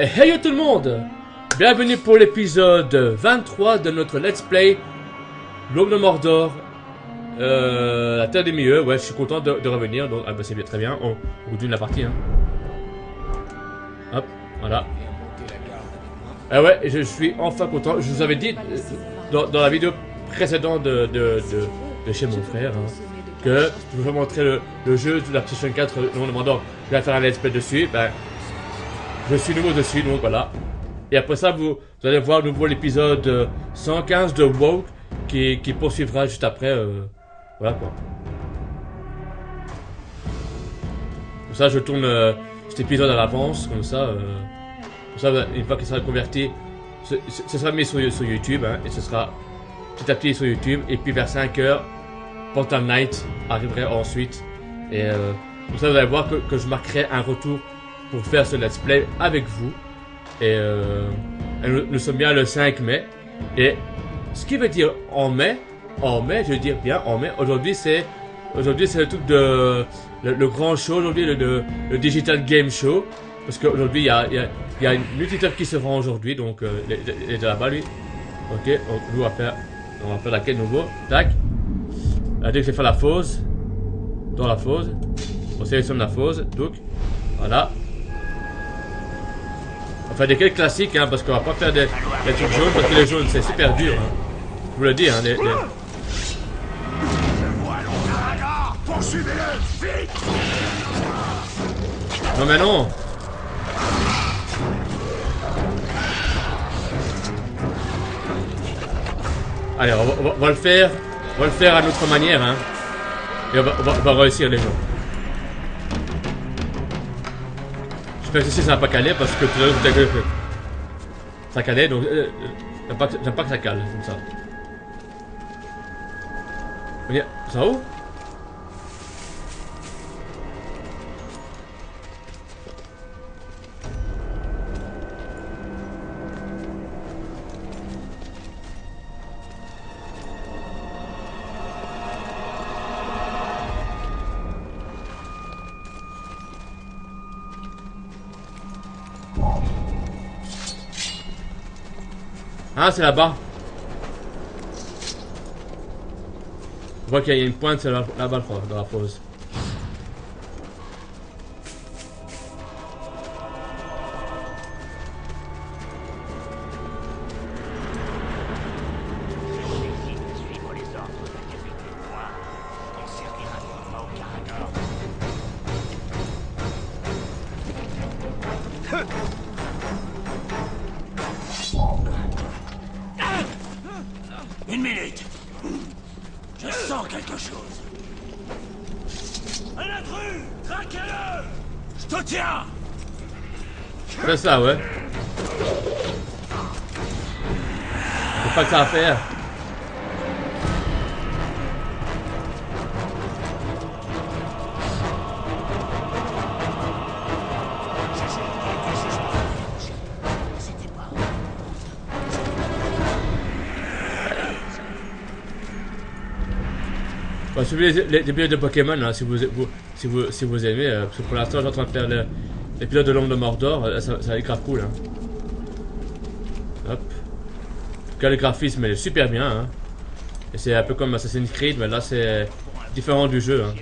Et hey tout le monde, bienvenue pour l'épisode 23 de notre Let's Play L'Homme de Mordor, la Terre des Milieux. Ouais, je suis content de revenir, donc bah, c'est bien, très bien, on continue la partie. Hein. Hop, voilà. Ah ouais, je suis enfin content, je vous avais dit dans la vidéo précédente de chez mon frère, hein, que je vous montrer le jeu de la PlayStation 4, L'Homme de Mordor, je vais faire un Let's Play dessus, ben... Je suis nouveau dessus, donc voilà. Et après ça, vous allez voir nouveau l'épisode 115 de WoW qui poursuivra juste après. Voilà quoi. Comme ça, je tourne cet épisode à l'avance, comme ça, une fois qu'il sera converti, ce sera mis sur YouTube, hein, et ce sera petit à petit sur YouTube. Et puis vers 5h, Portal Knight arriverait ensuite. Et comme ça, vous allez voir que je marquerai un retour pour faire ce let's play avec vous. Et nous sommes bien le 5 mai. Et ce qui veut dire en mai, je veux dire bien en mai. Aujourd'hui c'est le truc de le grand show aujourd'hui, le Digital Game Show. Parce qu'aujourd'hui il y a une newsletter qui se rend aujourd'hui, donc il est de là-bas lui. Ok, donc nous on va faire laquelle nouveau. Tac. Dès que je vais faire la pause, dans la pause, on sélectionne la pause, donc voilà. On va faire des quêtes classiques, hein, parce qu'on va pas faire des trucs jaunes, parce que les jaunes c'est super dur. Hein. Je vous le dis, hein, Non mais non. Allez, on va le faire à notre manière, hein. Et on va réussir les gens. J'espère que ceci ça va pas caler parce que tout à l'heure ça calait, donc j'aime pas que ça cale comme ça. Ok, ça où? Ah, c'est là-bas. Je vois qu'il y a une pointe là-bas, dans la fosse. Une minute. Je sens quelque chose. Un intrus. Traquez-le. Je te tiens. C'est ça, ouais. C'est pas que ça à faire. Bah, suivez les vidéos de Pokémon, hein, si vous aimez, parce que pour l'instant, je suis en train de faire l'épisode de l'Homme de Mordor, ça va être grave cool. Hein. Hop. En tout cas, le graphisme est super bien. Hein. Et c'est un peu comme Assassin's Creed, mais là, c'est différent du jeu. Hein.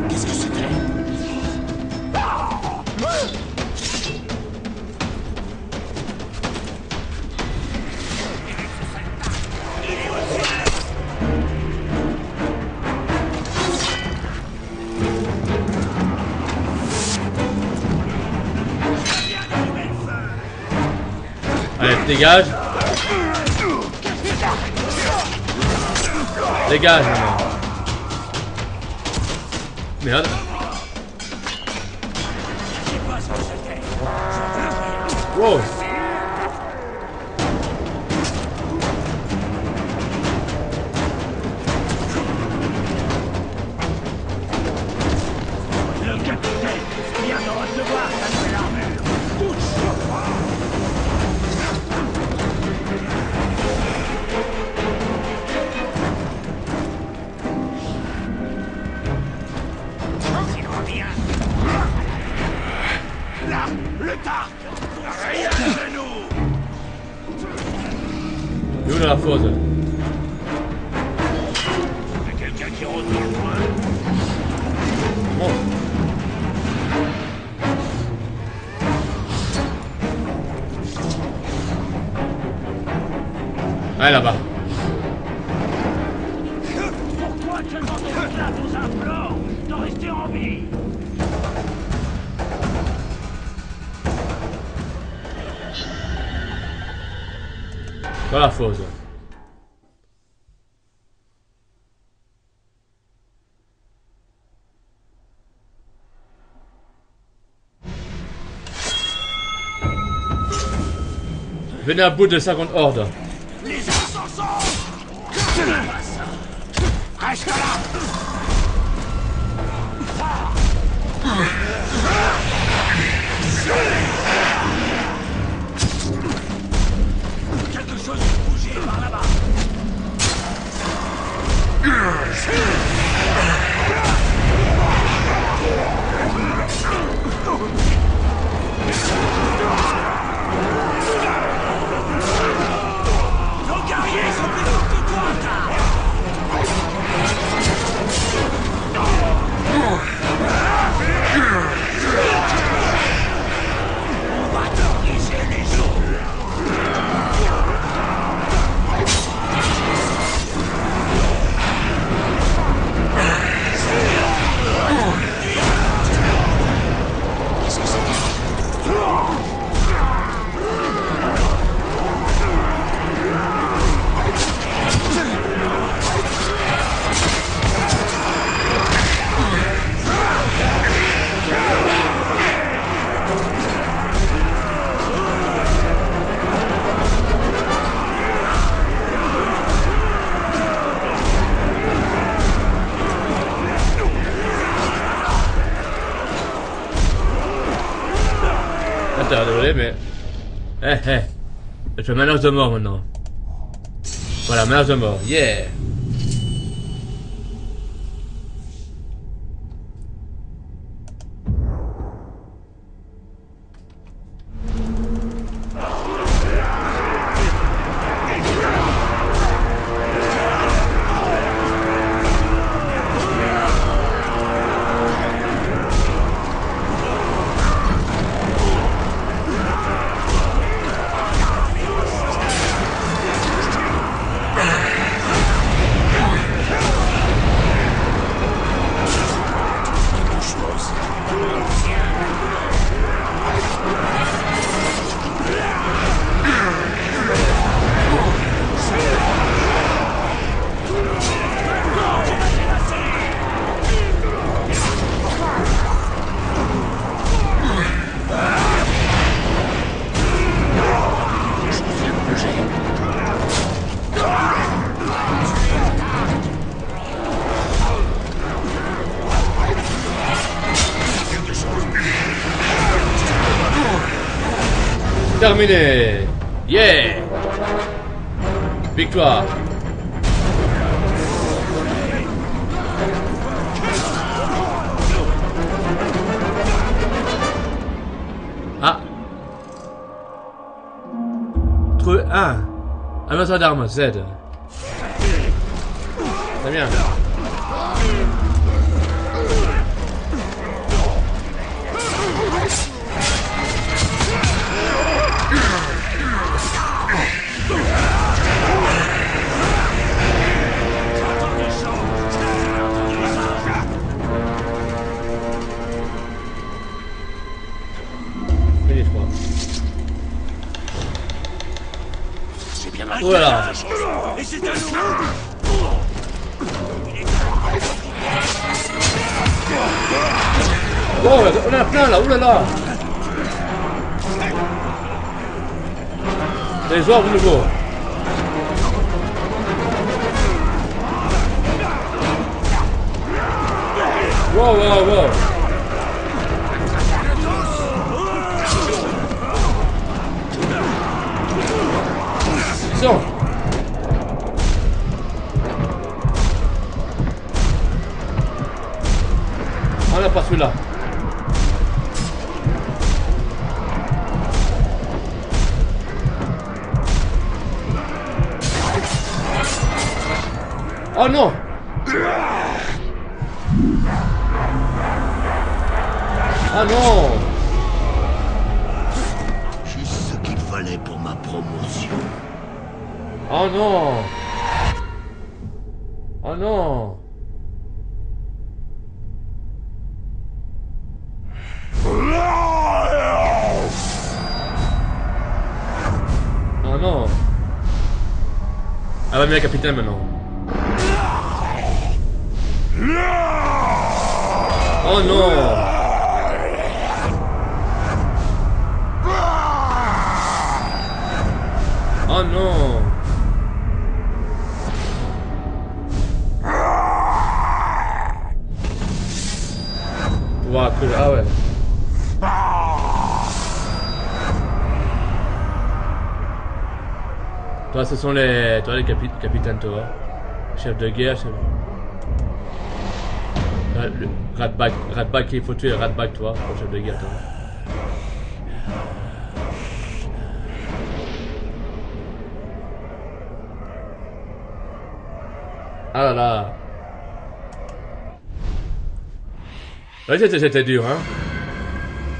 Qu'est-ce que c'était? Allez, dégage. Dégage maintenant. Merde. Wow. la fosse. Y'a quelqu'un qui rôde dans le coin. Bon. Allez là-bas. Pourquoi tellement d'esclaves aux implores de rester en vie? Dans la fosse. Venez à bout de 50 hordes. Les assassins! Reste là! Quelque chose a bougé par là-bas. Nos guerriers sont plus forts que toi, Tar. On va te briser les os. Qu'est-ce que c'était? Attends, désolé, mais... Je fais menace de mort maintenant. Voilà, menace de mort. Yeah. Terminé. Yeah. Victoire. Ah. Trouver un. Amateur d'armes, Z. Très bien. Fini, je crois. C'est bien Voilà. Et c'est à nous. Oh, on en a plein là, oulala. Les orbes nouveaux. Wow, wow, wow. Attention. On n'a pas celui-là. Oh non! Ah non! Juste ce qu'il fallait pour ma promotion. Oh non! Oh non! Oh non! Elle va bien capitaine maintenant. Oh non! Oh non! Pouvoir que... Ah ouais. Toi, ce sont les... Toi, les capitaines, toi. Chef de guerre, chef... Le Ratback, il faut tuer le Ratback, toi, le chef de guerre, toi. Ah là là. Ouais, c'était dur, hein.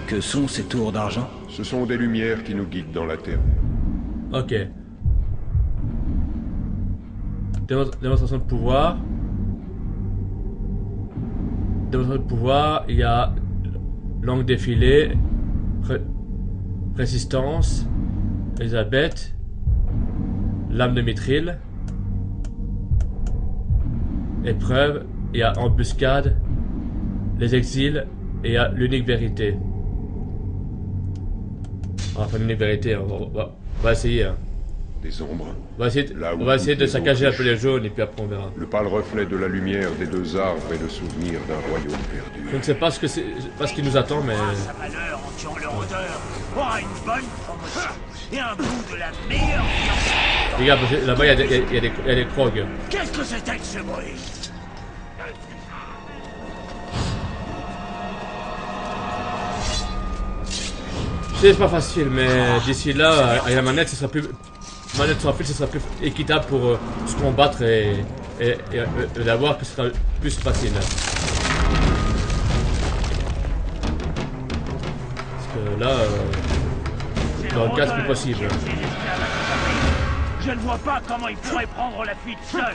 Que sont ces tours d'argent? Ce sont des lumières qui nous guident dans la Terre. Ok. Démonstration de pouvoir. Démonstration de pouvoir, il y a langue défilée, résistance, Elisabeth, lame de mithril, épreuve, il y a embuscade, les exils et il y a l'unique vérité. Enfin, l'unique vérité, on va essayer. Hein. Des ombres. On va essayer de saccager un peu les jaunes et puis après on verra. Le pâle reflet de la lumière des deux arbres est le souvenir d'un royaume perdu. Je ne sais pas ce que c'est, pas ce qui nous attend, mais... Sa valeur en tuant le rôdeur aura une bonne promotion et un bout de la meilleure viande. Regarde, là-bas il y a des crogs. Qu'est-ce que c'était que ce bruit? C'est pas facile, mais d'ici là, avec la manette, ce sera plus... Manette sans fil, ce sera plus équitable pour se combattre et d'avoir que ce sera plus facile. Parce que là, dans le cas, c'est plus possible. Je ne vois pas comment il pourrait prendre la fuite seul.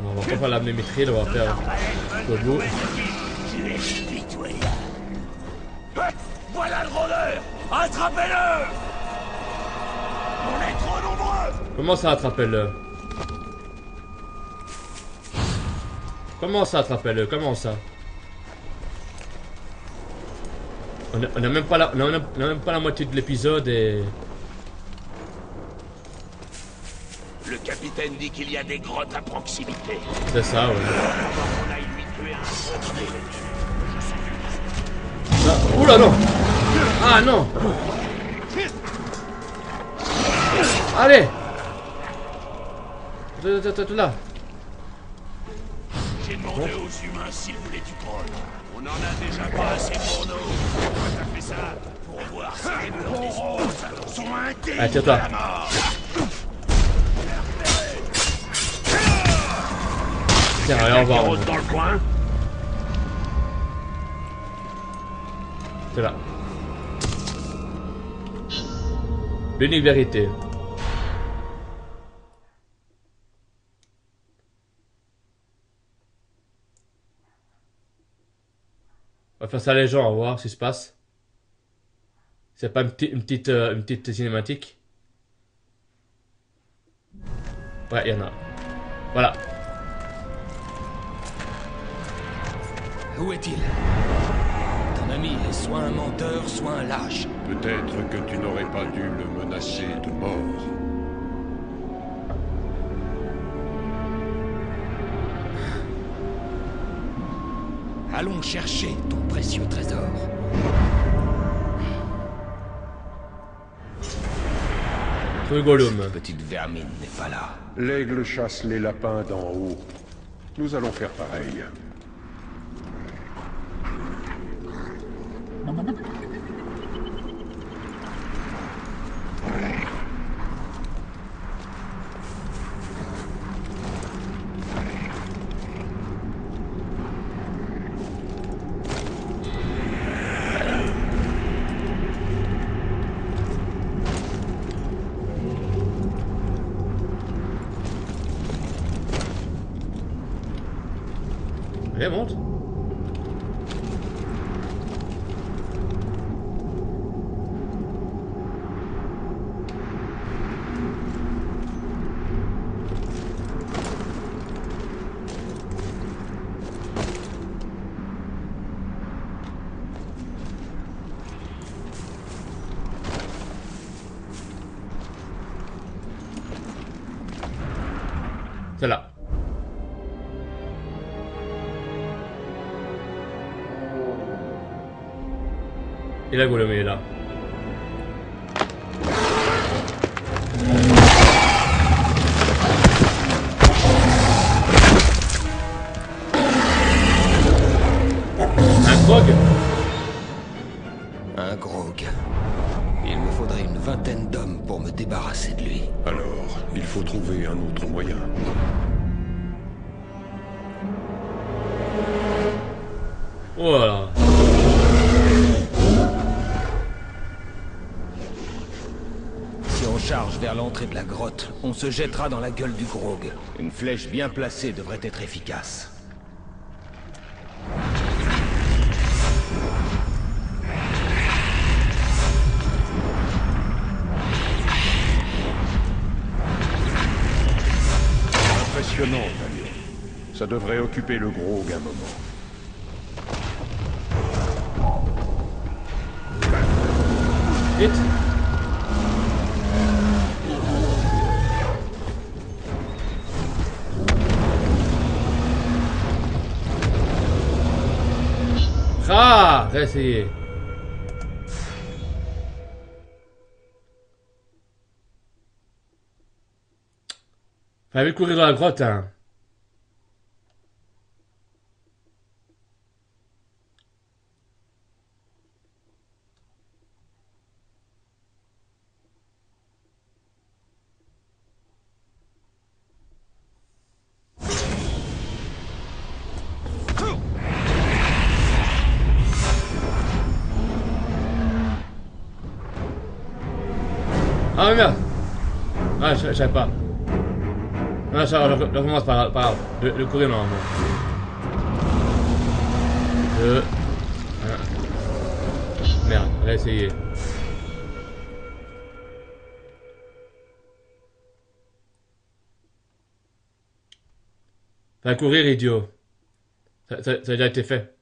On va pas faire l'amener mithril, on va faire Kobo. Je vais pitoyer. Voilà le rôdeur! Attrapez-le! On est trop nombreux! Comment ça attraper-le? Comment ça attraper-le? Comment ça? On a même pas la moitié de l'épisode et... Le capitaine dit qu'il y a des grottes à proximité. C'est ça, ouais. On aille lui tuer un Ah, oula non! Ah non! Allez! Là! J'ai demandé aux humains s'ils voulaient du trône. On en a déjà pas assez pour nous. Pourquoi t'as fait ça? Pour voir si les blancs des roses sont indignes Ah, tiens-toi. de la mort. Tiens, allez, au revoir. Dans le coin. C'est là. L'unique vérité. On va faire ça les gens, on va voir ce qui se passe. C'est pas une petite cinématique. Ouais, il y en a. Voilà. Où est-il? Ton ami est soit un menteur, soit un lâche. Peut-être que tu n'aurais pas dû le menacer de mort. Allons chercher ton précieux trésor. Trouve Gollum. Cette petite vermine n'est pas là. L'aigle chasse les lapins d'en haut. Nous allons faire pareil. Allez, monte. C'est là. Et la Golem est là. Un grog? Un grog. Il me faudrait une vingtaine d'hommes pour me débarrasser de lui. Alors, il faut trouver un autre moyen. Voilà. Si on charge vers l'entrée de la grotte, on se jettera dans la gueule du grog. Une flèche bien placée devrait être efficace. Impressionnant, Talion. Ça devrait occuper le grog un moment. Vite. Ah, réessayer. Fallait courir dans la grotte, hein. Ah merde. Ah, je savais pas. Ah, ça, je recommence par grave. Le courir normalement. 2. 1. Merde, on va essayer. Va courir, idiot. Ça a déjà été fait.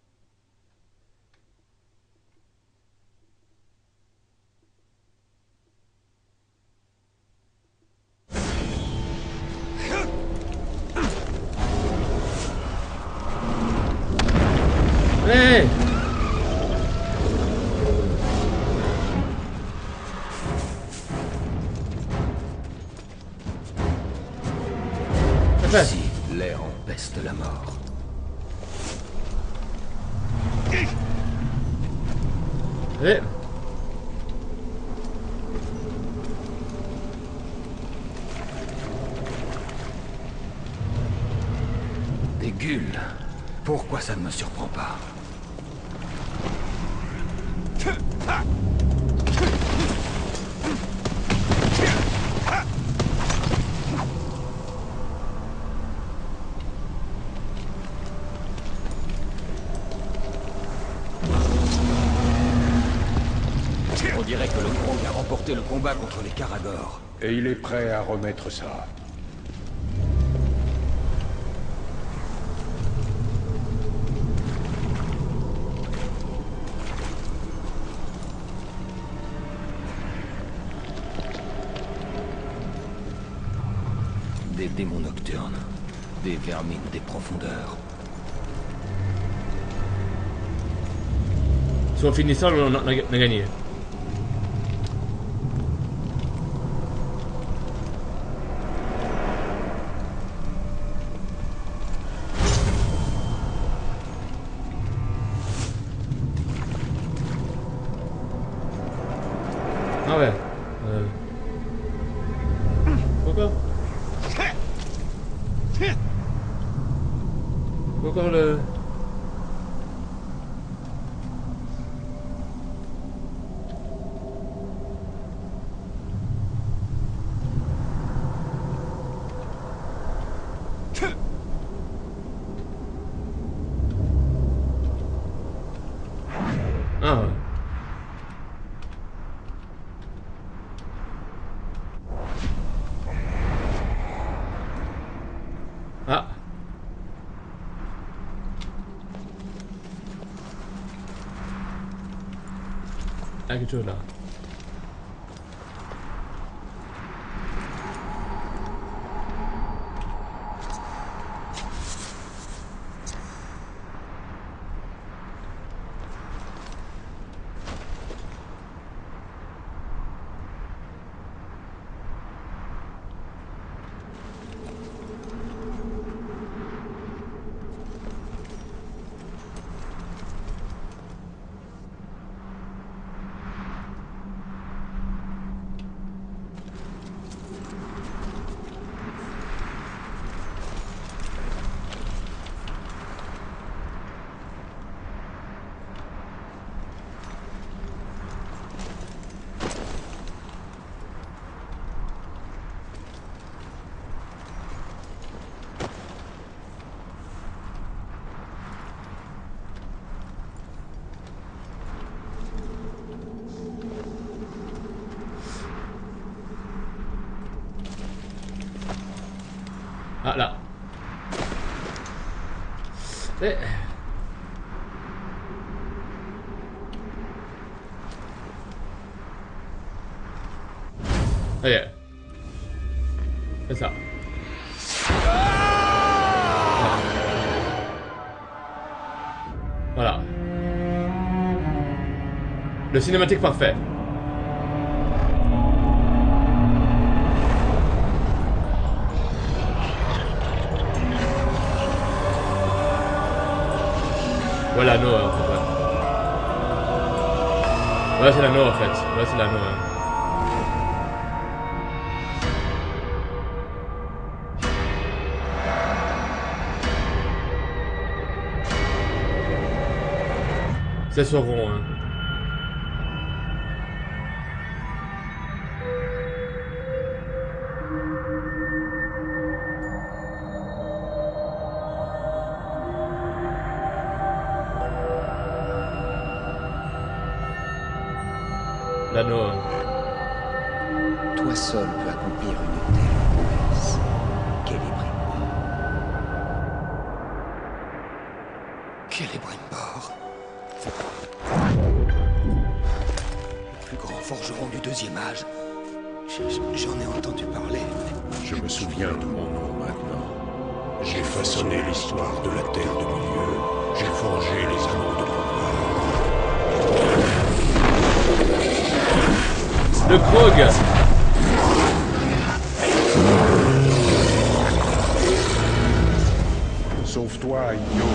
Hey! Ici, l'air empeste la mort. Allez. Des gueules. Pourquoi ça ne me surprend pas? On dirait que le Grog a remporté le combat contre les Caragors. Et il est prêt à remettre ça. Des démons nocturnes. Des vermines des profondeurs. Si on finit ça, on a gagné. Ah ouais. Pourquoi Pourquoi le... Ah ouais. Ah. Ah, quelque chose là. Ah là. Eh. Ça y est. C'est ça. Voilà. Le cinématique parfait. Ouais, l'anneau, en fait. Ouais, c'est l'anneau, en fait. Ouais, c'est l'anneau, hein. C'est Sauron, hein. L'anneau, hein. Toi seul peux accomplir une telle promesse. Celebrimbor. Celebrimbor. Le plus grand forgeron du deuxième âge. J'en ai entendu parler. Je me souviens de mon nom maintenant. J'ai façonné l'histoire de la Terre de Milieu. J'ai forgé les anneaux de pouvoir. Le Krog. Sauve-toi, idiot.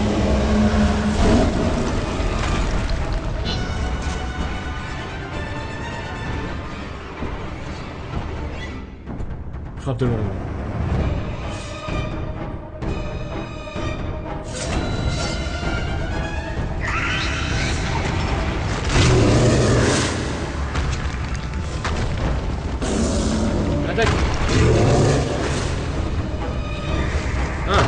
Frappe de l'ombre. Attaque. Ah.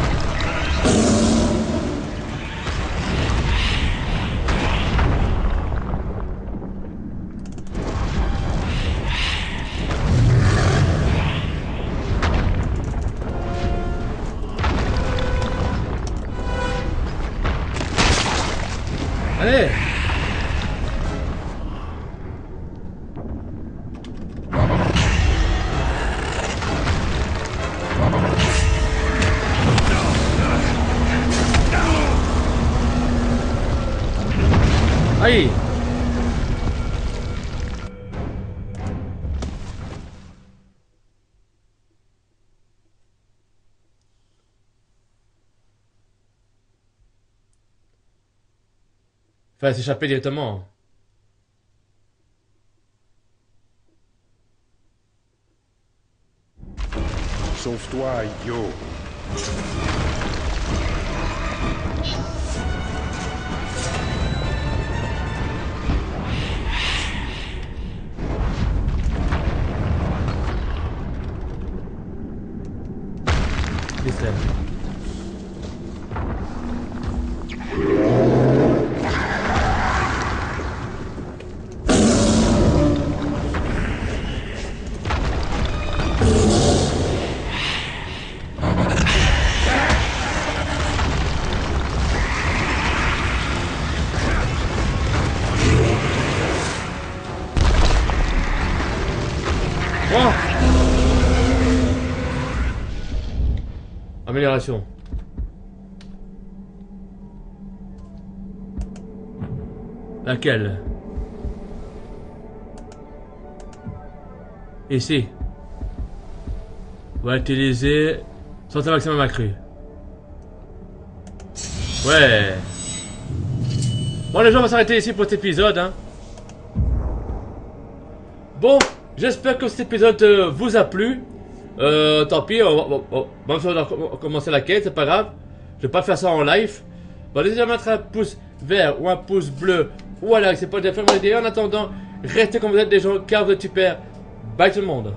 Allez. Aïe. Fallait s'échapper directement. Sauve-toi, idiot. Listen. Oh! Amélioration. Laquelle? Ici. On va utiliser santé maximum accru. Ouais. Bon les gens, on va s'arrêter ici pour cet épisode. Hein. Bon, j'espère que cet épisode vous a plu. Tant pis, on va commencer la quête, c'est pas grave. Je vais pas faire ça en live. Bon, n'hésitez pas à mettre un pouce vert ou un pouce bleu. Voilà, c'est pas déjà fait mon idée. En attendant, restez comme vous êtes des gens car vous êtes super. Bye tout le monde.